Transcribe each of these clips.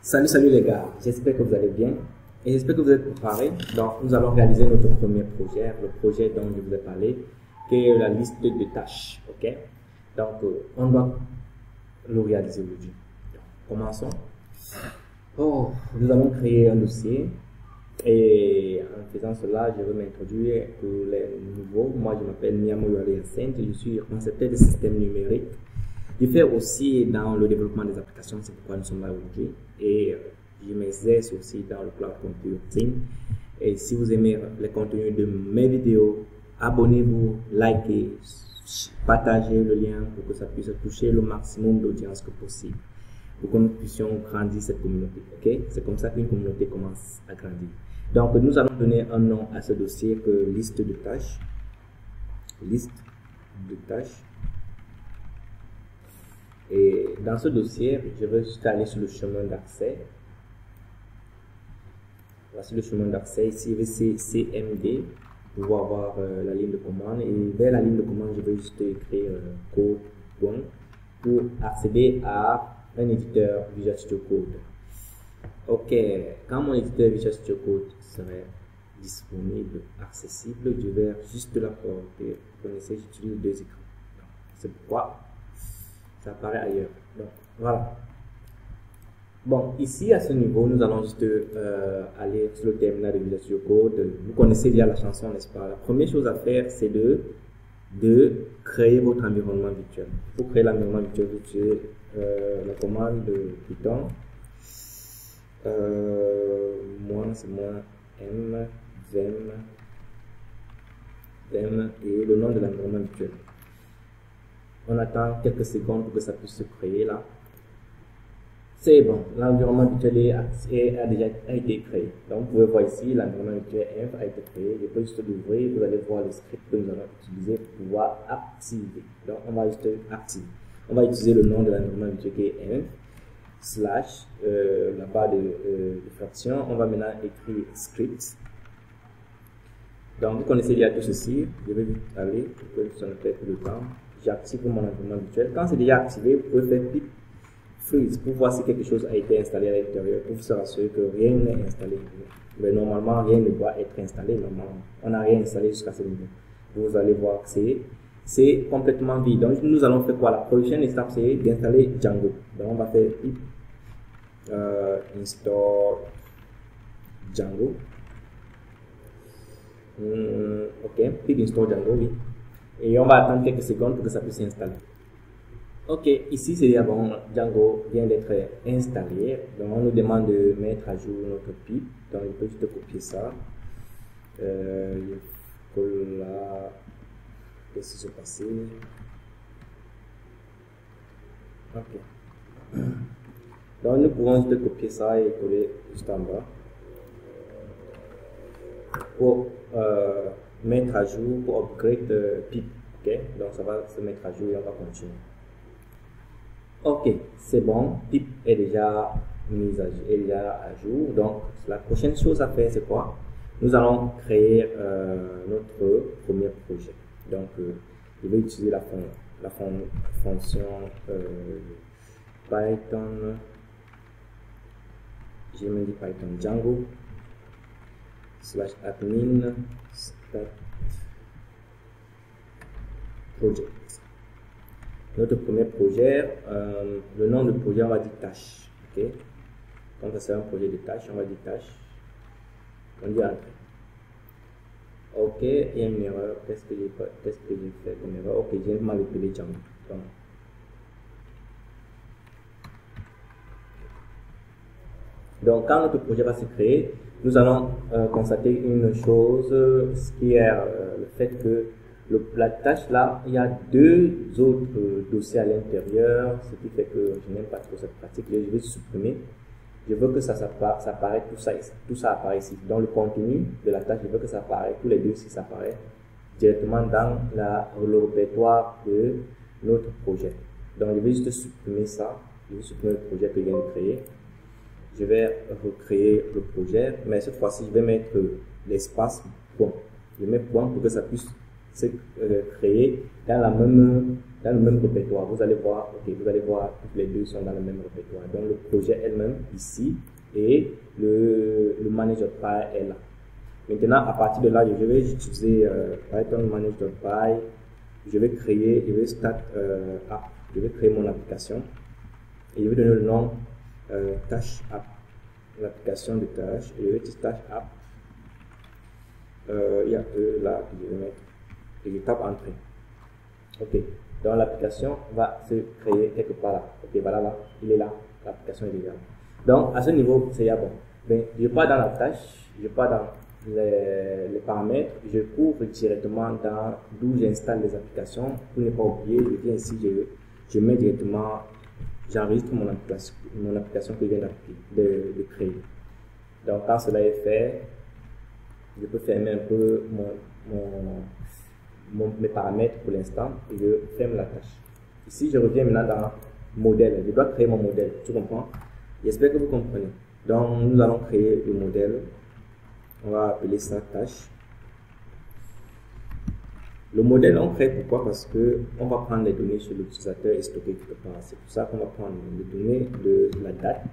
Salut les gars, j'espère que vous allez bien et j'espère que vous êtes préparés. Donc nous allons réaliser notre premier projet, le projet dont je vous ai parlé, qui est la liste de tâches. Ok, donc on doit le réaliser aujourd'hui. Commençons. Nous allons créer un dossier et en faisant cela, je vais m'introduire pour les nouveaux. Moi je m'appelle Miyamoto Hyacinthe, je suis concepteur de systèmes numériques. Je fais aussi dans le développement des applications, c'est pourquoi nous sommes là aujourd'hui. Et je m'exerce aussi dans le cloud computing. Et si vous aimez les contenus de mes vidéos, abonnez-vous, likez, partagez le lien pour que ça puisse toucher le maximum d'audience que possible, pour que nous puissions grandir cette communauté. Ok, c'est comme ça qu'une communauté commence à grandir. Donc nous allons donner un nom à ce dossier que liste de tâches. Liste de tâches. Et dans ce dossier, je vais juste aller sur le chemin d'accès. Voici le chemin d'accès. Ici, je vais CMD pour pouvoir voir la ligne de commande. Et vers la ligne de commande, je vais juste écrire code pour accéder à un éditeur Visual Studio Code. Ok, quand mon éditeur Visual Studio Code serait disponible, accessible, je vais juste l'apporter. Vous connaissez, j'utilise deux écrans. C'est pourquoi ça apparaît ailleurs. Donc voilà. Bon, ici à ce niveau, nous allons juste aller sur le terminal de Visual Studio Code. Vous connaissez déjà la chanson, n'est-ce pas? La première chose à faire, c'est de créer votre environnement virtuel. Pour créer l'environnement virtuel, vous utilisez la commande de Python. C'est moins m vem et le nom de l'environnement virtuel. On attend quelques secondes pour que ça puisse se créer là. C'est bon, l'environnement virtuel a déjà été créé. Donc vous pouvez voir ici, l'environnement virtuel env a été créé. Je peux juste l'ouvrir, vous allez voir le script que nous allons utiliser pour pouvoir activer. Donc on va juste activer. On va utiliser le nom de l'environnement virtuel qui est env slash la barre de fraction. On va maintenant écrire script. Donc vous connaissez déjà tout ceci. Je vais vite aller pour que ça ne perde plus de temps. J'active mon environnement virtuel. Quand c'est déjà activé, vous pouvez faire pip freeze pour voir si quelque chose a été installé à l'intérieur, pour vous assurer que rien n'est installé. Mais normalement, rien ne doit être installé. Normalement, on n'a rien installé jusqu'à ce niveau. Vous allez voir que c'est complètement vide. Donc, nous allons faire quoi? La prochaine étape, c'est d'installer Django. Donc, on va faire pip install Django. Ok, pip install Django, oui. Et on va attendre quelques secondes pour que ça puisse s'installer. Ok, ici c'est déjà bon, Django vient d'être installé. Donc on nous demande de mettre à jour notre pip. Donc je peux juste copier ça. Je colle là. Qu'est-ce qui s'est passé? Ok. Donc nous pouvons juste copier ça et coller juste en bas. Pour mettre à jour, pour upgrade pip. Ok, donc ça va se mettre à jour et on va continuer. Ok, c'est bon, pip est déjà mise à jour. Donc la prochaine chose à faire, c'est quoi? Nous allons créer notre premier projet. Donc je vais utiliser la fonction Python. J'ai même dit Python Django /admin start project. Notre premier projet, le nom du projet, on va dire tâche. Ok, comme ça c'est un projet de tâche, on va dire tâche. On dit entrée. Ok, il y a une erreur. Qu'est-ce que j'ai fait comme erreur? Ok, j'ai manipulé Django. Donc, quand notre projet va se créer, nous allons constater une chose, ce qui est le fait que la tâche là, il y a deux autres dossiers à l'intérieur, ce qui fait que je n'aime pas trop cette pratique. Je vais supprimer. Je veux que ça apparaît, tout ça apparaît ici. Dans le contenu de la tâche, je veux que ça apparaît, tous les deux ici, ça apparaît directement dans le répertoire de notre projet. Donc je vais juste supprimer ça. Je vais supprimer le projet que je viens de créer. Je vais recréer le projet, mais cette fois-ci, je vais mettre l'espace point. Je mets point pour que ça puisse se créer dans le même répertoire. Vous allez voir, ok, vous allez voir, toutes les deux sont dans le même répertoire. Donc le projet elle-même ici et le manage.py est là. Maintenant, à partir de là, je vais utiliser Python manage.py. Je vais start app. Je vais créer mon application et je vais donner le nom tâche app. L'application de tâche et je vais dire tâche app. Il y a là que je vais mettre et je tape entrée. Ok, donc l'application va se créer quelque part là. Ok, voilà là, il est là, l'application est déjà là. Donc à ce niveau, c'est bon. Mais je pars dans la tâche, je pars dans les paramètres, je couvre directement dans d'où j'installe les applications. Pour ne pas oublier, je viens ici, je mets directement, j'enregistre mon application que je viens de créer. Donc quand cela est fait, je peux fermer un peu mes paramètres pour l'instant et je ferme la tâche. Ici, je reviens maintenant dans modèle. Je dois créer mon modèle. Tu comprends? J'espère que vous comprenez. Donc, nous allons créer le modèle. On va appeler ça tâche. Le modèle, on crée pourquoi? Parce que on va prendre les données sur l'utilisateur et stocker quelque part. C'est pour ça qu'on va prendre les données de la date,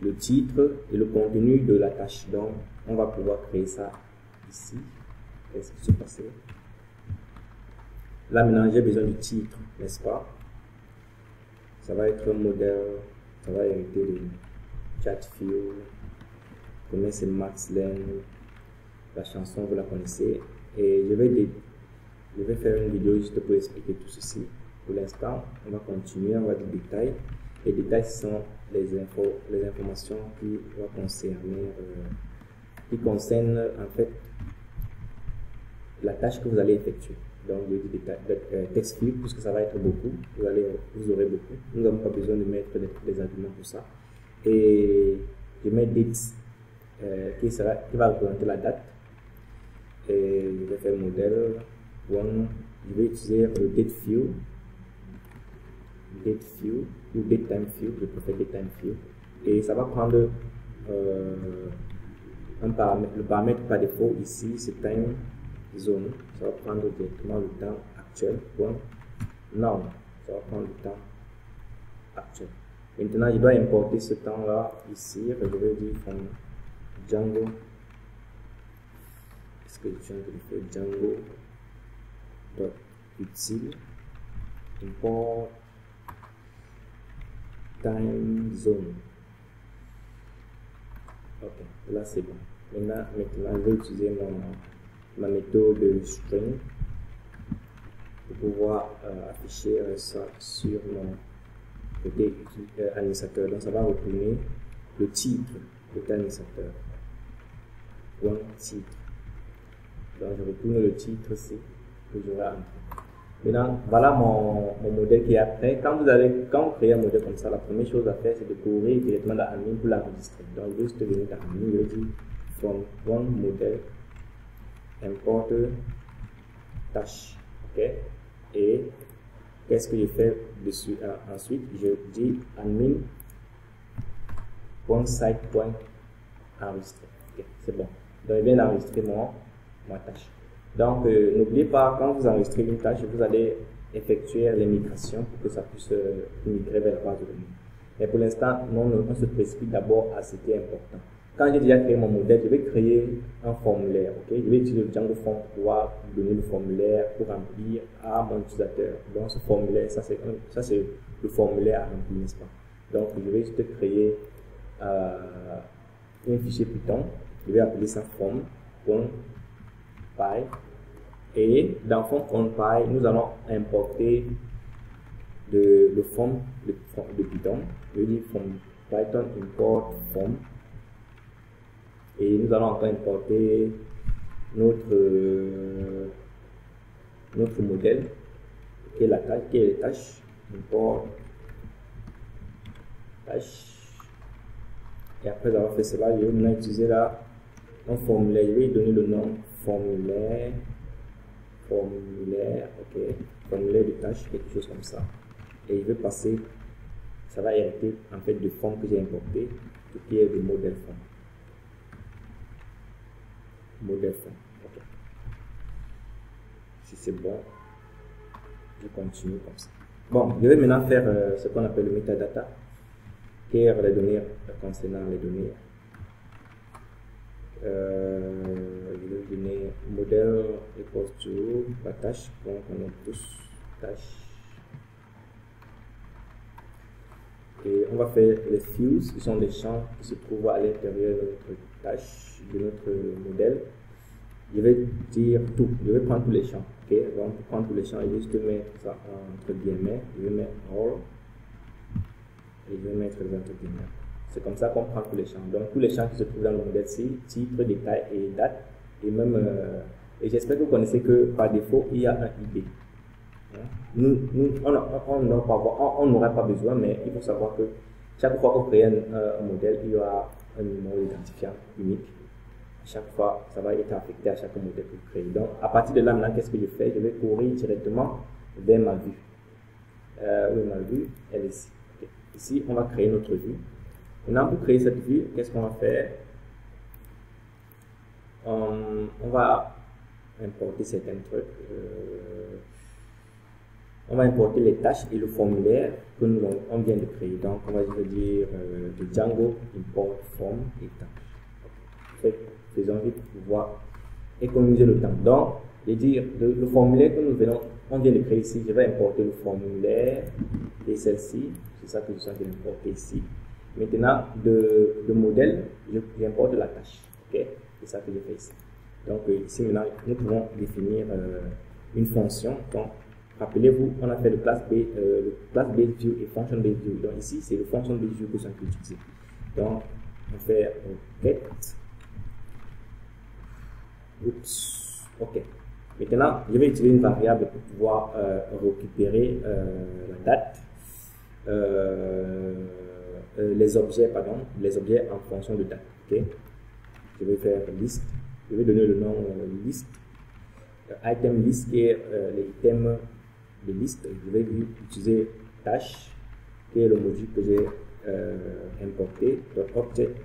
le titre et le contenu de la tâche. Donc, on va pouvoir créer ça ici. Qu'est-ce qui se passe? Là, maintenant, j'ai besoin du titre, n'est-ce pas? Ça va être un modèle, ça va hériter de Chatfield. Comment c'est Max Len, la chanson, vous la connaissez. Et je vais faire une vidéo juste pour expliquer tout ceci. Pour l'instant, on va continuer, on va dire détails. Les détails sont les informations qui vont concerner, qui concernent en fait la tâche que vous allez effectuer. Donc, je dis text field, puisque ça va être beaucoup, vous aurez beaucoup. Nous n'avons pas besoin de mettre des arguments pour ça. Et je mets date, qui va représenter la date. Et je vais faire modèle one. Je vais utiliser le date field ou datetime field. Je préfère datetime field. Et ça va prendre un paramètre. Le paramètre par défaut ici, c'est time zone. Ça va prendre directement le temps actuel. Now, ça va prendre le temps actuel. Maintenant, je dois importer ce temps-là ici. Je vais dire from Django. Est-ce que je viens de faire Django.util import time zone. Ok, là c'est bon. Maintenant, je vais utiliser ma méthode de string pour pouvoir afficher ça sur mon côté administrateur. Donc ça va retourner le titre de l'administrateur. Point titre. Donc je retourne le titre ici que je vais entrer. Maintenant, voilà mon modèle qui est après. Quand vous créez un modèle comme ça, la première chose à faire, c'est de courir directement dans admin pour l'enregistrer. Donc juste venir dans admin, je vais dire from one model import tâche. Ok. Et qu'est-ce que je fais dessus? Ensuite, je dis admin.site.enregistrer. Ok, c'est bon. Donc, je viens d'enregistrer ma tâche. Donc, n'oubliez pas, quand vous enregistrez une tâche, vous allez effectuer les migrations pour que ça puisse migrer vers la base de données. Mais pour l'instant, on se précipite d'abord à ce qui est important. Quand j'ai déjà créé mon modèle, je vais créer un formulaire. Okay? Je vais utiliser le Django Form pour pouvoir donner le formulaire pour remplir à mon utilisateur. Donc, ce formulaire, ça c'est le formulaire à remplir, n'est-ce pas? Donc, je vais juste créer un fichier Python. Je vais appeler ça form.py. Et dans form.py, nous allons importer le form de Python. Je vais dire Python import form. Et nous allons encore importer notre modèle qui est la tâche, qui est les tâches. Import tâche. Et après avoir fait cela, je vais maintenant utiliser là un formulaire. Je vais donner le nom formulaire, ok, formulaire de tâche, quelque chose comme ça. Et je vais passer, ça va hériter en fait de forme que j'ai importé, qui est le modèle form. Modèle form. Okay. Si c'est bon, je continue comme ça. Bon, je vais maintenant faire ce qu'on appelle le metadata, qui est les données concernant les données. Je vais donner modèle equals to la tâche, donc on a tous tâche. Et on va faire les fields, qui sont des champs qui se trouvent à l'intérieur de notre tâche, de notre modèle. Je vais dire tout, je vais prendre tous les champs. Ok, donc pour prendre tous les champs, je vais juste mettre ça entre guillemets, je vais mettre all et je vais mettre les entre guillemets. C'est comme ça qu'on prend tous les champs. Donc tous les champs qui se trouvent dans le modèle, c'est titre, détail et date. Et même, et j'espère que vous connaissez que par défaut, il y a un ID. On n'aurait pas besoin, mais il faut savoir que chaque fois qu'on crée un modèle, il y aura un numéro identifiant unique. Chaque fois, ça va être affecté à chaque modèle que vous créez. Donc, à partir de là, maintenant, qu'est-ce que je fais? Je vais courir directement vers ma vue. Ma vue, elle est ici. Okay. Ici, on va créer notre vue. Maintenant, pour créer cette vue, qu'est-ce qu'on va faire? On va importer certains trucs. On va importer les tâches et le formulaire que on vient de créer. Donc, on va dire de Django import form et tâches. Faisons vite pour pouvoir économiser le temps. Donc, je vais dire le formulaire que on vient de créer ici, je vais importer le formulaire et celle-ci. C'est ça que je suis en train d'importer ici. Maintenant, de modèle, j'importe la tâche. Okay? C'est ça que je fais ici. Donc, ici maintenant, nous pouvons définir une fonction. Donc, rappelez-vous, on a fait le class based view et function based view. Donc ici, c'est le function based view que je vais utiliser. Donc, on fait get. Oups. Ok. Maintenant, je vais utiliser une variable pour pouvoir récupérer la date, les objets en fonction de date. Ok. Je vais faire list. Je vais donner le nom list. Item list qui est les items de liste. Je vais utiliser tâche qui est le module que j'ai importé, object,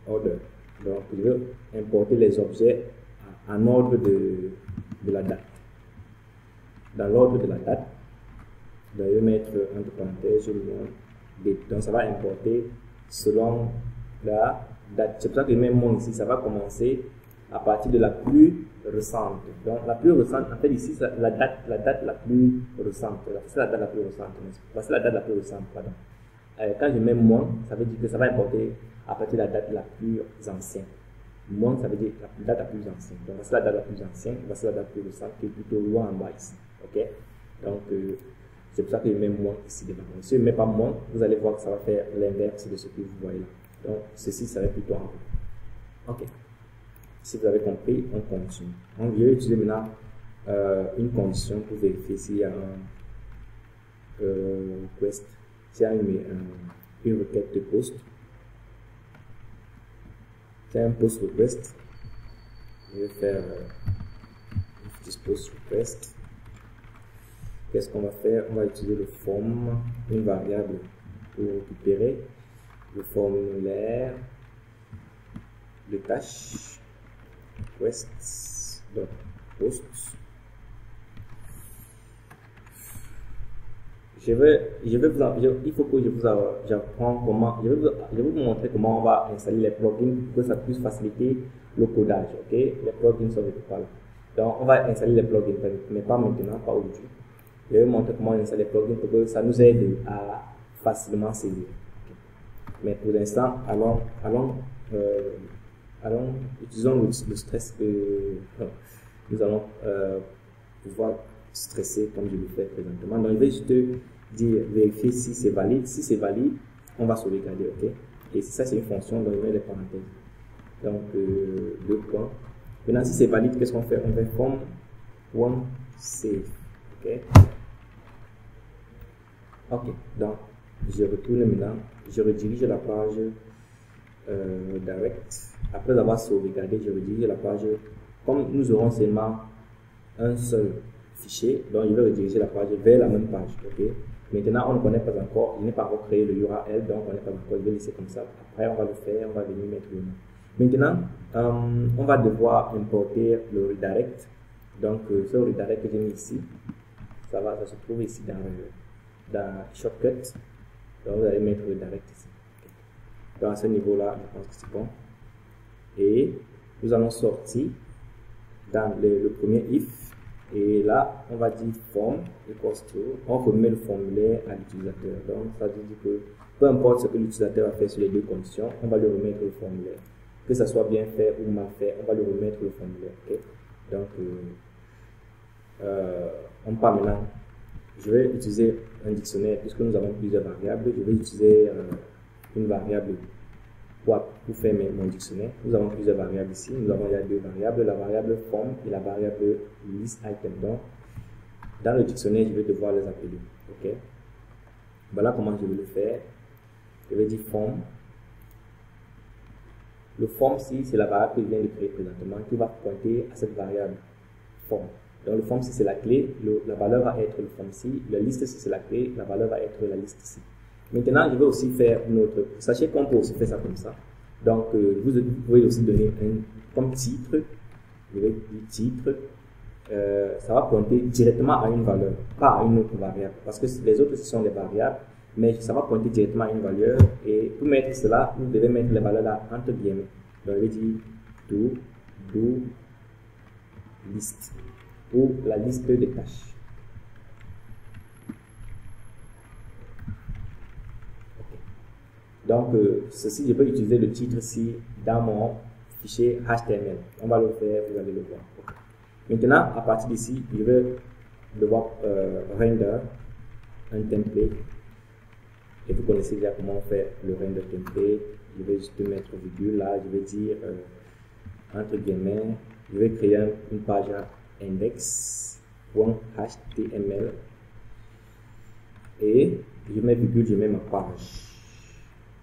order. Donc je vais importer les objets en ordre de la date. Dans l'ordre de la date, je vais mettre entre parenthèses le nom date. Donc ça va importer selon la date. C'est pour ça que je mets mon ici. Ça va commencer à partir de la plus récente. Donc la plus récente, en fait ici c'est la date la plus récente. C'est la date la plus récente. Voici la date la plus récente, pardon. Quand je mets moins, ça veut dire que ça va importer à partir de la date la plus ancienne. Moins, ça veut dire la date la plus ancienne. Donc voici la date la plus ancienne, voici la date la plus récente qui est plutôt loin en bas ici. Ok? Donc c'est pour ça que je mets moins ici devant. Si je ne mets pas moins, vous allez voir que ça va faire l'inverse de ce que vous voyez là. Donc ceci serait plutôt en haut. Ok. Si vous avez compris, on continue. Donc, je vais utiliser maintenant une condition pour vérifier s'il y a un request, s'il y a une requête de post. S'il y a un post request, je vais faire post request. Qu'est-ce qu'on va faire? On va utiliser le form, une variable pour récupérer le formulaire de tâche. Requests post. Il faut que j'apprends comment. Je vais vous montrer comment on va installer les plugins pour que ça puisse faciliter le codage. Ok, les plugins sont pas là. Donc on va installer les plugins, mais pas maintenant, pas aujourd'hui. Je vais vous montrer comment on installe les plugins pour que ça nous aide à facilement saisir. Okay. Mais pour l'instant, utilisons le stress que nous allons pouvoir stresser comme je le fais présentement. Donc, je vais juste dire, vérifier si c'est valide. Si c'est valide, on va sauvegarder, ok? Et ça, c'est une fonction, donc je mets les parenthèses. Donc, 2 points. Maintenant, si c'est valide, qu'est-ce qu'on fait? On fait form save, ok? Ok, donc, je retourne maintenant, je redirige la page direct. Après avoir sauvegardé, je redirige la page. Comme nous aurons seulement un seul fichier, donc je vais rediriger la page vers la même page. Ok. Maintenant, on ne connaît pas encore, il n'est pas encore créé le URL, donc on n'est pas encore, je vais laisser comme ça. Après, on va le faire, on va venir mettre le nom. Maintenant, on va devoir importer le redirect Donc, ce redirect que j'ai mis ici, ça se trouve ici dans Shortcut. Donc, vous allez mettre redirect ici. Donc, à ce niveau-là, je pense que c'est bon. Et nous allons sortir dans le premier if. Et là, on va dire form equals to. On remet le formulaire à l'utilisateur. Donc, ça veut dire que peu importe ce que l'utilisateur a fait sur les deux conditions, on va lui remettre le formulaire. Que ça soit bien fait ou mal fait, on va lui remettre le formulaire. Okay? Donc, on part maintenant. Je vais utiliser un dictionnaire puisque nous avons plusieurs variables. Je vais utiliser une variable pour faire mon dictionnaire. Nous avons plusieurs variables ici. Nous avons deux variables, la variable form et la variable list item. Donc, dans le dictionnaire, je vais devoir les appeler. Ok. Voilà comment je vais le faire. Je vais dire form. Le form, ici, c'est la variable que je viens de créer présentement qui va pointer à cette variable form. Donc, le form, si c'est la clé, la valeur va être le form ici. La liste, si c'est la clé, la valeur va être la liste ici. Maintenant, je vais aussi faire une autre. Sachez qu'on peut aussi faire ça comme ça. Donc, vous pouvez aussi donner comme titre. Je vais dire titre. Ça va pointer directement à une valeur, pas à une autre variable. Parce que les autres, ce sont des variables, mais ça va pointer directement à une valeur. Et pour mettre cela, vous devez mettre les valeurs là entre guillemets. Donc, je vais dire do list ou la liste des tâches. Donc, ceci, je peux utiliser le titre ici dans mon fichier HTML. On va le faire, vous allez le voir. Maintenant, à partir d'ici, je vais devoir render un template. Et vous connaissez déjà comment on fait le render template. Je vais juste mettre virgule là, je vais dire entre guillemets, je vais créer une page index.html et je mets virgule, je mets ma page.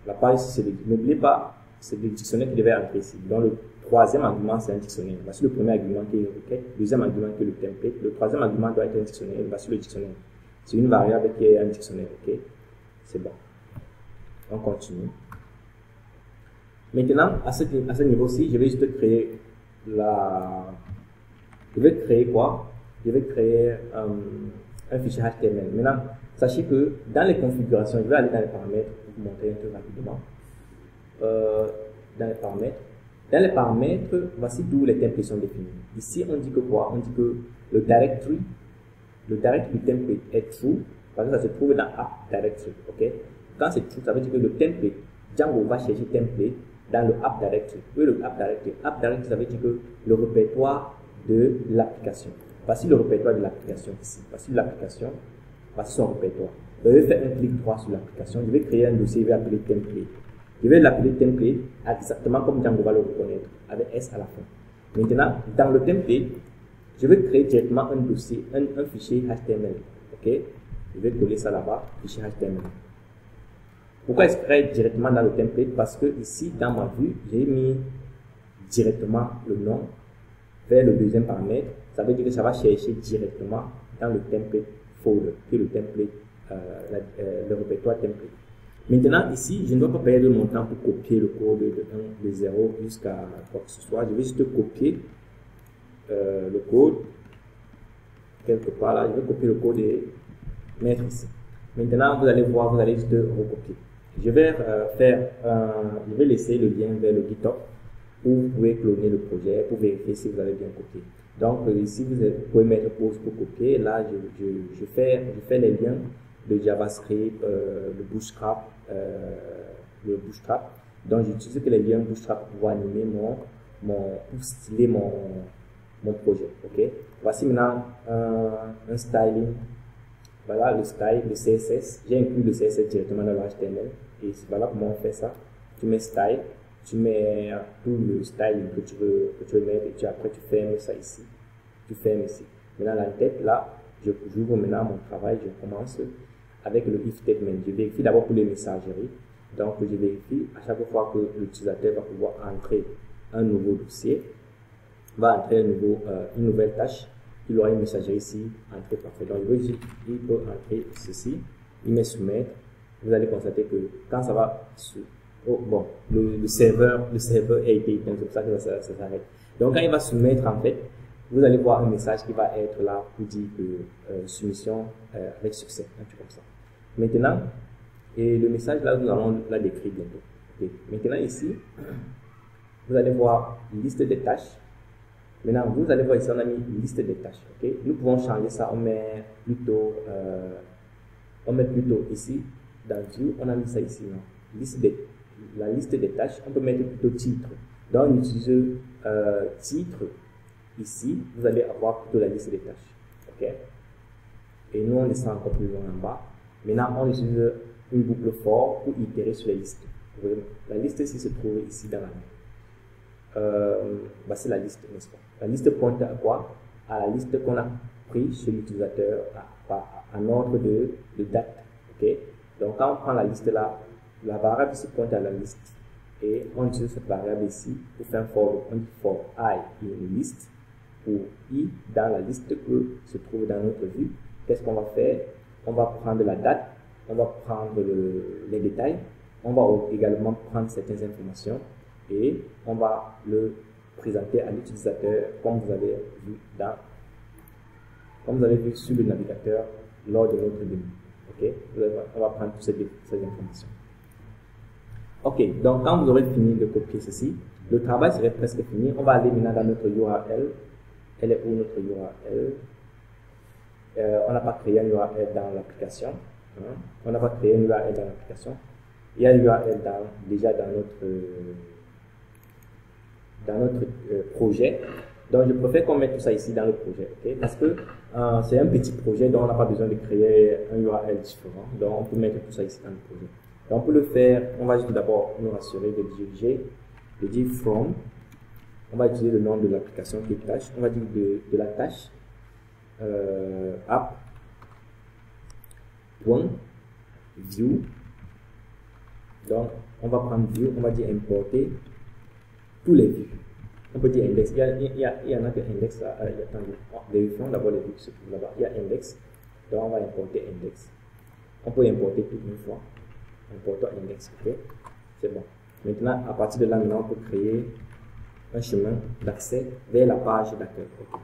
La page, n'oubliez pas, c'est le dictionnaire qui devait entrer ici. Donc, le troisième argument, c'est un dictionnaire. Voici le premier argument qui est une requête. Le deuxième argument qui est le template. Le troisième argument doit être un dictionnaire. Voici le dictionnaire. C'est une variable qui est un dictionnaire. Ok? C'est bon. On continue. Maintenant, à ce niveau-ci, je vais juste créer Je vais créer quoi? Je vais créer un fichier HTML. Maintenant, sachez que dans les configurations, je vais aller dans les paramètres pour vous montrer un peu rapidement. Dans les paramètres, voici d'où les templates sont définis. Ici, on dit que quoi? On dit que le directory du template est true, parce que ça se trouve dans app directory. Ok? Quand c'est true, ça veut dire que le template, Django va chercher template dans le app directory. Oui, le app directory. App directory, ça veut dire que le répertoire de l'application. Voici le répertoire de l'application ici. Voici l'application. Voici son répertoire. Je vais faire un clic droit sur l'application. Je vais créer un dossier, je vais appeler template. Je vais l'appeler template exactement comme Django va le reconnaître, avec S à la fin. Maintenant, dans le template, je vais créer directement un dossier, un fichier HTML. Ok? Je vais coller ça là-bas, fichier HTML. Pourquoi est-ce que je crée directement dans le template? Parce que ici, dans ma vue, j'ai mis directement le nom vers le deuxième paramètre. Ça veut dire que ça va chercher directement dans le template folder, qui est le template, le répertoire template. Maintenant, ici, je ne dois pas perdre mon temps pour copier le code de 0 jusqu'à quoi que ce soit. Je vais juste copier le code quelque part là. Je vais copier le code et mettre ici. Maintenant, vous allez voir, vous allez juste recopier. Je vais je vais laisser le lien vers le GitHub où vous pouvez cloner le projet pour vérifier si vous avez bien copié. Donc ici, vous pouvez mettre pause pour copier. Là, je fais les liens de JavaScript, le Bootstrap. Donc, j'utilise que les liens Bootstrap pour pouvoir animer pour styler mon projet. Ok. Voici maintenant un styling. Voilà le style, le CSS. J'ai inclus le CSS directement dans le HTML. Et voilà comment on fait ça. Tu mets style, tu mets tout le style que tu veux mettre et après tu fermes ça ici. Tu fermes ici. Maintenant la tête là, j'ouvre maintenant mon travail, je commence avec le if statement. Je vérifie d'abord pour les messageries. Donc je vérifie à chaque fois que l'utilisateur va pouvoir entrer un nouveau dossier, va entrer une nouvelle tâche. Il aura une messagerie ici, entrée parfait. Donc, il peut entrer ceci, il met soumettre. Vous allez constater que quand ça va le serveur a été éteint, c'est pour ça que ça s'arrête. Donc, quand il va soumettre, en fait, vous allez voir un message qui va être là pour dire que soumission avec succès, un truc comme ça. Maintenant, et le message là, nous allons la décrire bientôt. Okay. Maintenant ici, vous allez voir liste des tâches. Maintenant, vous allez voir ici, on a mis liste des tâches. Okay. Nous pouvons changer ça, on met plutôt ici, dans View, on a mis ça ici, non? La liste des tâches, on peut mettre plutôt titre. Donc, on utilise titre. Ici, vous allez avoir plutôt la liste des tâches. Ok? Et nous, on descend encore plus loin en bas. Maintenant, on utilise une boucle for pour itérer sur les listes. La liste ici se trouve ici dans la main. C'est la liste, n'est-ce pas? La liste pointe à quoi? À la liste qu'on a pris sur l'utilisateur en ordre de date. Ok? Donc, quand on prend la liste là, la variable se pointe à la liste. Et on utilise cette variable ici pour faire un for. On dit for I in list. Pour I dans la liste que se trouve dans notre vue. Qu'est-ce qu'on va faire? On va prendre la date, on va prendre les détails, on va également prendre certaines informations et on va le présenter à l'utilisateur comme vous avez vu sur le navigateur lors de notre démo. Ok, on va prendre toutes ces informations. Ok, donc quand vous aurez fini de copier ceci, le travail serait presque fini. On va aller maintenant dans notre URL. Elle est où notre URL? On n'a pas créé un URL dans l'application. On n'a pas créé un URL dans l'application. Il y a un URL déjà dans notre projet. Donc, je préfère qu'on mette tout ça ici dans le projet. Okay? Parce que c'est un petit projet, donc on n'a pas besoin de créer un URL différent. Donc, on peut mettre tout ça ici dans le projet. Donc, pour le faire, on va juste d'abord nous rassurer de dire from. On va utiliser le nom de l'application qui est tâche. On va dire de la tâche app one view. Donc, on va prendre view, on va dire importer tous les vues. On peut dire index. Il y en a que index là. Attendez, vérifions d'abord les vues qui se trouvent là-bas. Il y a index. Donc, on va importer index. On peut importer tout une fois. Importons index. Ok, c'est bon. Maintenant, à partir de là, on peut créer un chemin d'accès vers la page d'accueil. Okay.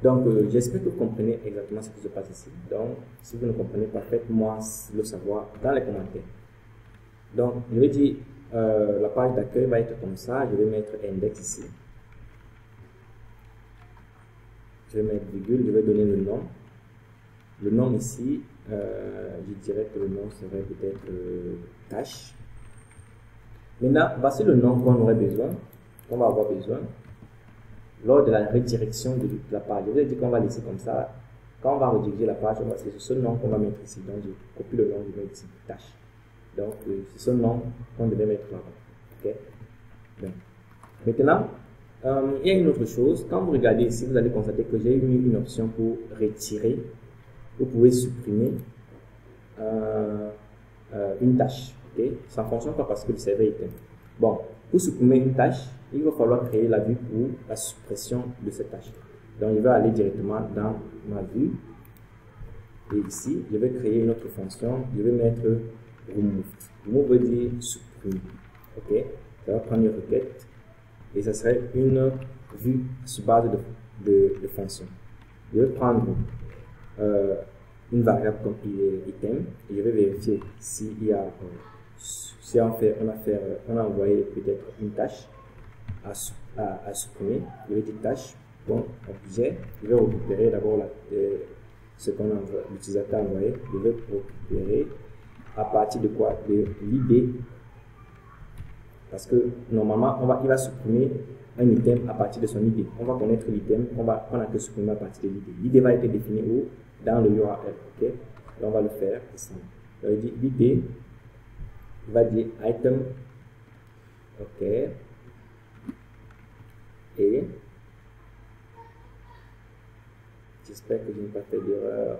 Donc, j'espère que vous comprenez exactement ce qui se passe ici. Donc, si vous ne comprenez pas, faites-moi le savoir dans les commentaires. Donc, je vais dire, la page d'accueil va être comme ça. Je vais mettre index ici. Je vais mettre virgule, je vais donner le nom. Le nom ici, je dirais que le nom serait peut-être tâche. Maintenant, voici le nom qu'on aurait besoin. On va avoir besoin lors de la redirection de la page. Je vous ai dit qu'on va laisser comme ça. Quand on va rediriger la page, c'est ce nom qu'on va mettre ici. Donc, je copie le nom, je mets ici, tâche. Donc, c'est ce nom qu'on devait mettre là. Ok. Bien. Maintenant, il y a une autre chose. Quand vous regardez ici, vous allez constater que j'ai mis une option pour retirer. Vous pouvez supprimer une tâche. Ok. Ça ne fonctionne pas parce que le serveur est éteint. Bon, pour supprimer une tâche, il va falloir créer la vue pour la suppression de cette tâche. Donc, je vais aller directement dans ma vue. Et ici, je vais créer une autre fonction. Je vais mettre remove. Remove veut dire supprimer. Ok. Ça va prendre une requête. Et ça serait une vue sur base de fonction. Je vais prendre une variable comme item. Et je vais vérifier s'il y a... Si on a envoyé peut-être une tâche à supprimer, je vais dire tâche, bon, objet, je vais récupérer d'abord ce qu'on a l'utilisateur a envoyé, je vais récupérer à partir de quoi? De l'id, parce que normalement il va supprimer un item à partir de son id. On va connaître l'item, on a que supprimer à partir de l'id. L'id va être défini où? Dans le URL, ok? Donc on va le faire ici. Donc il dit l'id. Il va dire item, ok, et j'espère que je n'ai pas fait d'erreur,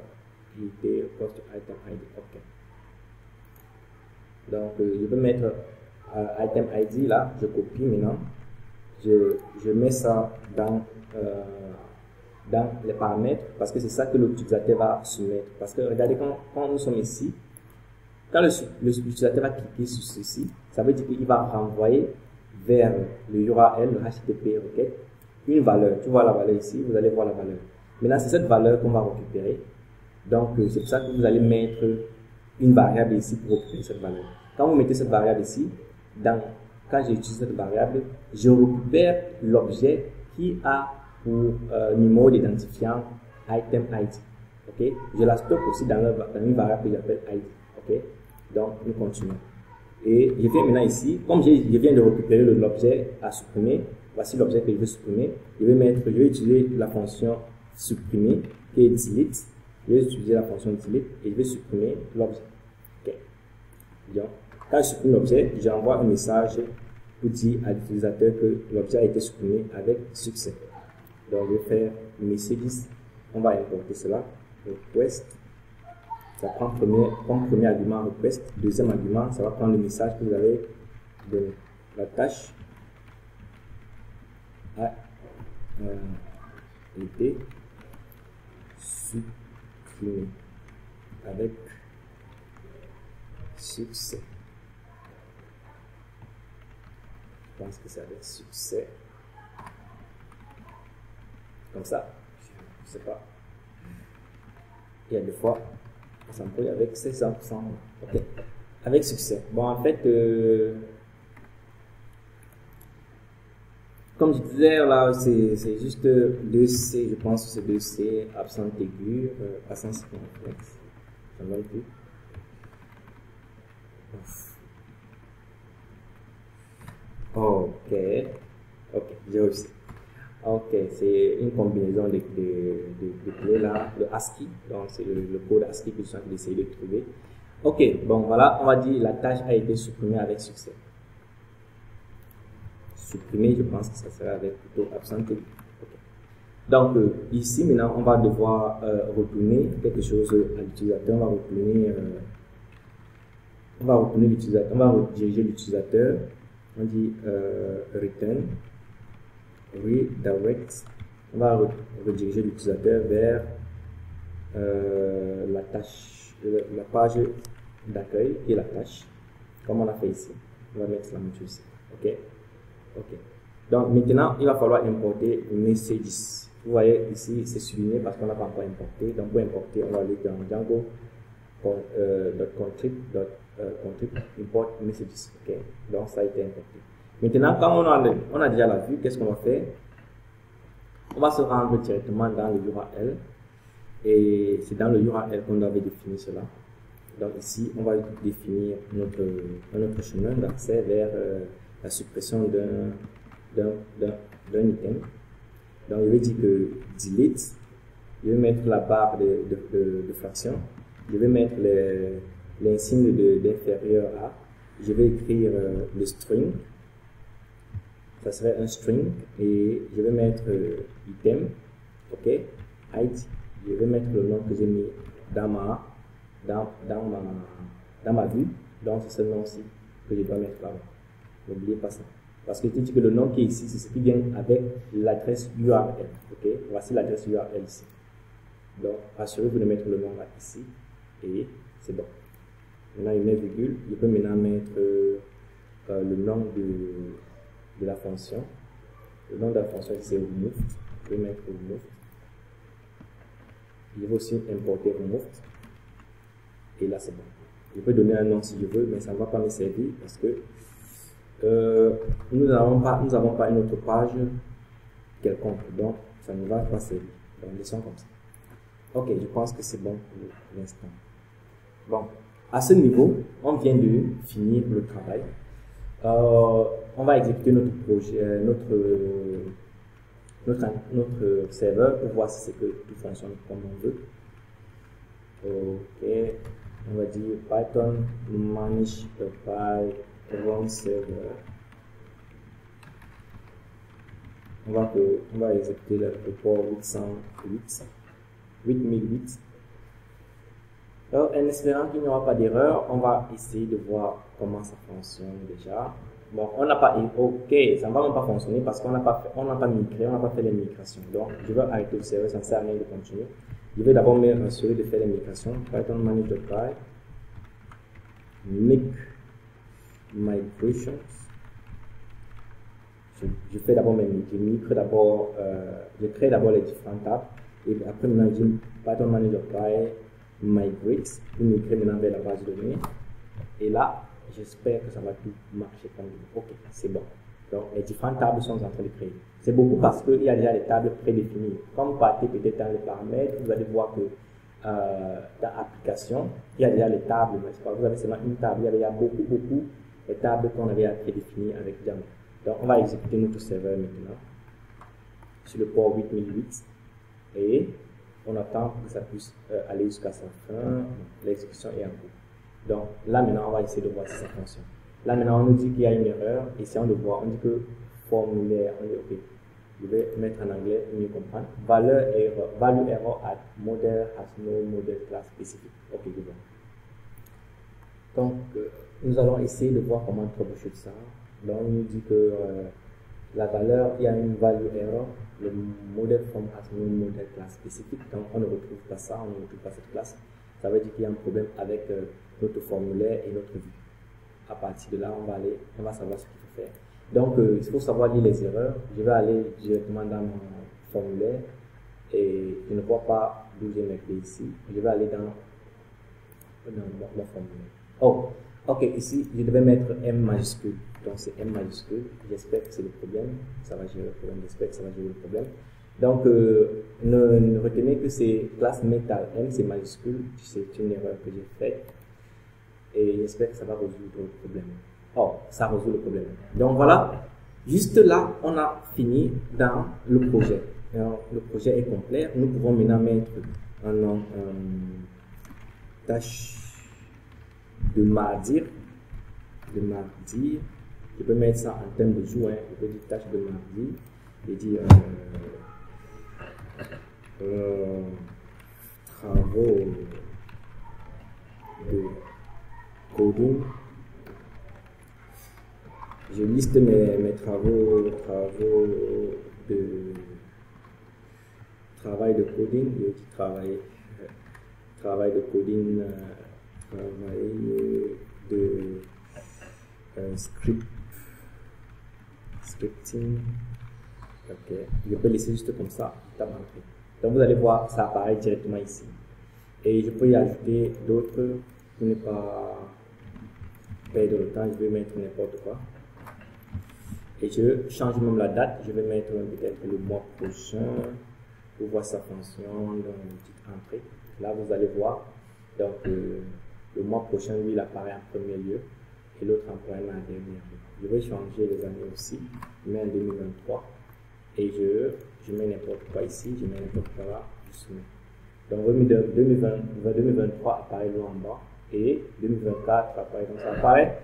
id, post item id, ok. Donc je peux mettre item id là, je copie maintenant, je mets ça dans les paramètres parce que c'est ça que l'utilisateur va soumettre. Parce que regardez quand nous sommes ici. Quand l'utilisateur va cliquer sur ceci, ça veut dire qu'il va renvoyer vers le URL, le HTTP requête, une valeur. Tu vois la valeur ici, vous allez voir la valeur. Maintenant, c'est cette valeur qu'on va récupérer. Donc, c'est pour ça que vous allez mettre une variable ici pour récupérer cette valeur. Quand vous mettez cette variable ici, quand j'utilise cette variable, je récupère l'objet qui a pour numéro d'identifiant item ID. Ok, je la stocke aussi dans une variable que j'appelle ID. Ok, donc nous continuons. Et je viens maintenant ici, comme je viens de récupérer l'objet à supprimer, voici l'objet que je veux supprimer. Je vais utiliser la fonction supprimer qui est delete. Je vais utiliser la fonction delete et je vais supprimer l'objet. Ok, bien. Quand je supprime l'objet, j'envoie un message pour dire à l'utilisateur que l'objet a été supprimé avec succès. Donc je vais faire messages, on va importer cela, request, ça prend comme premier argument request, deuxième argument, ça va prendre le message que vous avez donné. La tâche a été supprimée avec succès. Je pense que c'est avec succès. Comme ça, je sais pas. Il y a des fois, ça me peut avec 600%. Ok, avec succès. Bon, en fait, comme je disais là, c'est juste 2C, je pense que c'est 2C, absente aiguë, absence complexe. Ça ne va plus. Ok, j'ai réussi. Ok, c'est une combinaison de clés là, le ASCII, donc c'est le code ASCII que je suis en train d'essayer de trouver. Ok, bon voilà, on va dire la tâche a été supprimée avec succès. Supprimer, je pense que ça sera avec plutôt absenté. Okay. Donc ici maintenant, on va devoir retourner quelque chose à l'utilisateur, on va retourner l'utilisateur, on va rediriger l'utilisateur. On dit return, redirect, on va rediriger l'utilisateur vers la tâche, la page d'accueil qui est la tâche, comme on l'a fait ici. On va mettre la même chose ici. Ok. Donc maintenant, il va falloir importer messages. Vous voyez ici, c'est souligné parce qu'on n'a pas encore importé. Donc pour importer, on va aller dans Django .contrib import messages. Ok, donc ça a été importé. Maintenant, quand on a déjà la vue, qu'est-ce qu'on va faire? On va se rendre directement dans le URL et c'est dans le URL qu'on doit définir cela. Donc ici, on va définir notre chemin d'accès vers la suppression d'un item. Donc je vais dire que delete, je vais mettre la barre de fraction, je vais mettre l'insigne d'inférieur à, je vais écrire le string, ça serait un string, et je vais mettre item, ok, ID, je vais mettre le nom que j'ai mis dans ma vue, donc c'est ce nom-ci que je dois mettre là. N'oubliez pas ça. Parce que tu dis que le nom qui est ici, c'est ce qui vient avec l'adresse URL, ok, voici l'adresse URL ici. Donc, assurez-vous de mettre le nom là ici, et c'est bon. Maintenant, il met virgule, je peux maintenant mettre le nom de la fonction. Le nom de la fonction, c'est remove. Je vais mettre remove. Je vais aussi importer remove. Et là, c'est bon. Je peux donner un nom si je veux, mais ça ne va pas me servir parce que nous n'avons pas une autre page quelconque. Donc, ça ne va pas servir. Donc, laissons comme ça. Ok, je pense que c'est bon pour l'instant. Bon, à ce niveau, on vient de finir le travail. On va exécuter notre projet, notre serveur pour voir si c'est que tout fonctionne comme on veut. Ok, on va dire Python manage run server. On va exécuter le port 8008. Alors, en espérant qu'il n'y aura pas d'erreur, on va essayer de voir comment ça fonctionne déjà. Bon, on n'a pas, ok, ça ne va même pas fonctionner parce qu'on n'a pas migré, on n'a pas fait les migrations. Donc, je vais arrêter le serveur, ça ne sert à rien de continuer. Je vais d'abord m'assurer de faire les migrations. Python manage make migrations. je fais d'abord je migre d'abord, je crée d'abord les différentes tables et après maintenant je dis Pattern Manager by Migrate pour migrer maintenant vers la base de données et là j'espère que ça va tout marcher comme il ok, c'est bon. Donc les différentes tables sont en train de créer. C'est beaucoup parce qu'il y a déjà des tables prédéfinies. Quand vous partez peut-être dans les paramètres, vous allez voir que dans l'application, il y a déjà les tables, mais c'est pas, vous avez seulement une table, il y a déjà beaucoup les tables qu'on avait prédéfinies avec Django. Donc on va exécuter notre serveur maintenant sur le port 8008 et on attend que ça puisse aller jusqu'à sa fin. L'exécution est en cours. Donc là maintenant on va essayer de voir si ça fonctionne. Là maintenant on nous dit qu'il y a une erreur, essayons de voir, on dit que formulaire, on dit ok, je vais mettre en anglais pour mieux comprendre. Value error at model has no model class specific. Ok, je vois. Donc nous allons essayer de voir comment troubleshoot ça. Donc on nous dit que la valeur, il y a une value error, le model form has no model class spécifique, donc on ne retrouve pas ça, on ne retrouve pas cette classe. Ça veut dire qu'il y a un problème avec notre formulaire et notre vue. À partir de là, on va savoir ce qu'il faut faire. Donc il faut savoir lire les erreurs. Je vais aller directement dans mon formulaire et je ne vois pas d'où j'ai mes clés ici. Je vais aller dans mon formulaire. Oh, ok, ici je devais mettre M majuscule. Donc c'est M majuscule, j'espère que c'est le problème, ça va gérer le problème, j'espère que ça va gérer le problème. Donc ne retenez que c'est classe metal, M c'est majuscule, c'est une erreur que j'ai faite et j'espère que ça va résoudre le problème. Oh, ça résout le problème. Donc voilà, juste là on a fini dans le projet. Alors, le projet est complet, nous pouvons maintenant mettre un nom tâche de mardi. Je peux mettre ça en termes de jour, hein. Je peux dire tâche de mardi et dire travaux de coding. Je liste mes travaux de travail de coding. Je dis travail de coding, travail de scripting. Ok, je peux laisser juste comme ça. Donc vous allez voir, ça apparaît directement ici. Et je peux y ajouter d'autres pour ne pas perdre le temps. Je vais mettre n'importe quoi. Et je change même la date. Je vais mettre peut-être le mois prochain pour voir sa fonction dans une petite entrée. Là, vous allez voir. Donc, le mois prochain, lui, il apparaît en premier lieu. Et l'autre apparaît en dernier lieu. Je vais changer les années aussi. Je mets en 2023. Et je mets n'importe quoi ici. Je mets n'importe quoi là. Je soumets. Donc, 2023 apparaît là en bas. Et 2024 apparaît comme ça. Apparaît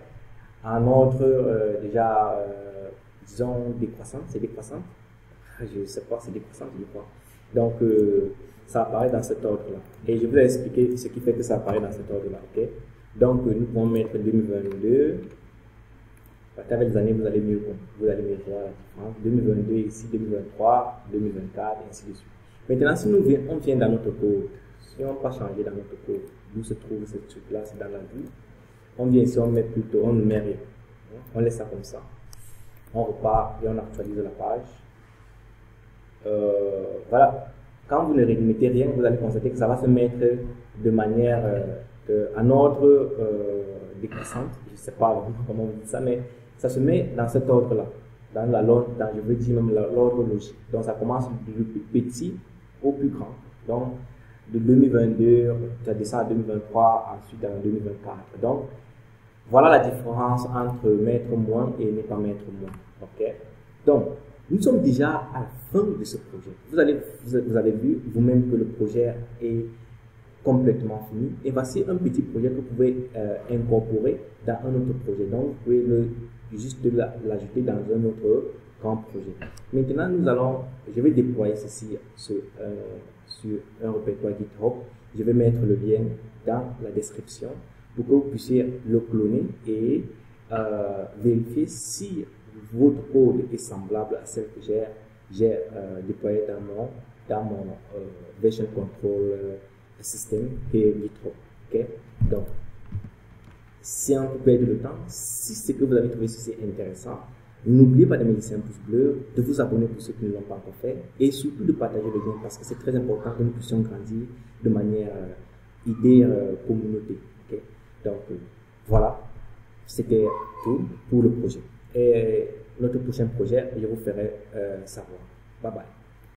en ordre déjà, disons, décroissant. C'est décroissant. Je ne sais pas, c'est décroissant, je crois. Donc, ça apparaît dans cet ordre-là. Et je vous ai expliqué ce qui fait que ça apparaît dans cet ordre-là. Okay? Donc, nous pouvons mettre 2022. Avec les années, vous allez mieux voir la différence. 2022 ici, 2023, 2024, et ainsi de suite. Maintenant, si on vient dans notre code, si on ne va pas changer dans notre code, d'où se trouve ce truc-là, c'est dans la vue. On vient ici, on met plutôt, on ne met rien. On laisse ça comme ça. On repart et on actualise la page. Voilà. Quand vous ne mettez rien, vous allez constater que ça va se mettre de manière en ordre décroissante. Je ne sais pas comment on dit ça, mais ça se met dans cet ordre-là. Je veux dire même l'ordre logique. Donc ça commence du plus petit au plus grand. Donc de 2022, ça descend à 2023, ensuite à 2024. Donc voilà la différence entre mettre moins et ne pas mettre moins. Ok? Donc, nous sommes déjà à la fin de ce projet. Vous avez vu vous-même que le projet est complètement fini. Et voici un petit projet que vous pouvez incorporer dans un autre projet. Donc, vous pouvez juste l'ajouter dans un autre grand projet. Maintenant, je vais déployer ceci sur un répertoire GitHub. Je vais mettre le lien dans la description pour que vous puissiez le cloner et vérifier si votre code est semblable à celle que j'ai déployée dans mon version control system qui est GitHub. Okay? Donc, si on peut perdre le temps, si ce que vous avez trouvé ceci intéressant, N'oubliez pas de me laisser un pouce bleu, de vous abonner pour ceux qui ne l'ont pas encore fait et surtout de partager le lien parce que c'est très important que nous puissions grandir de manière idée communauté. Okay? Donc voilà, c'était tout pour le projet. Et notre prochain projet, je vous ferai savoir. Bye bye.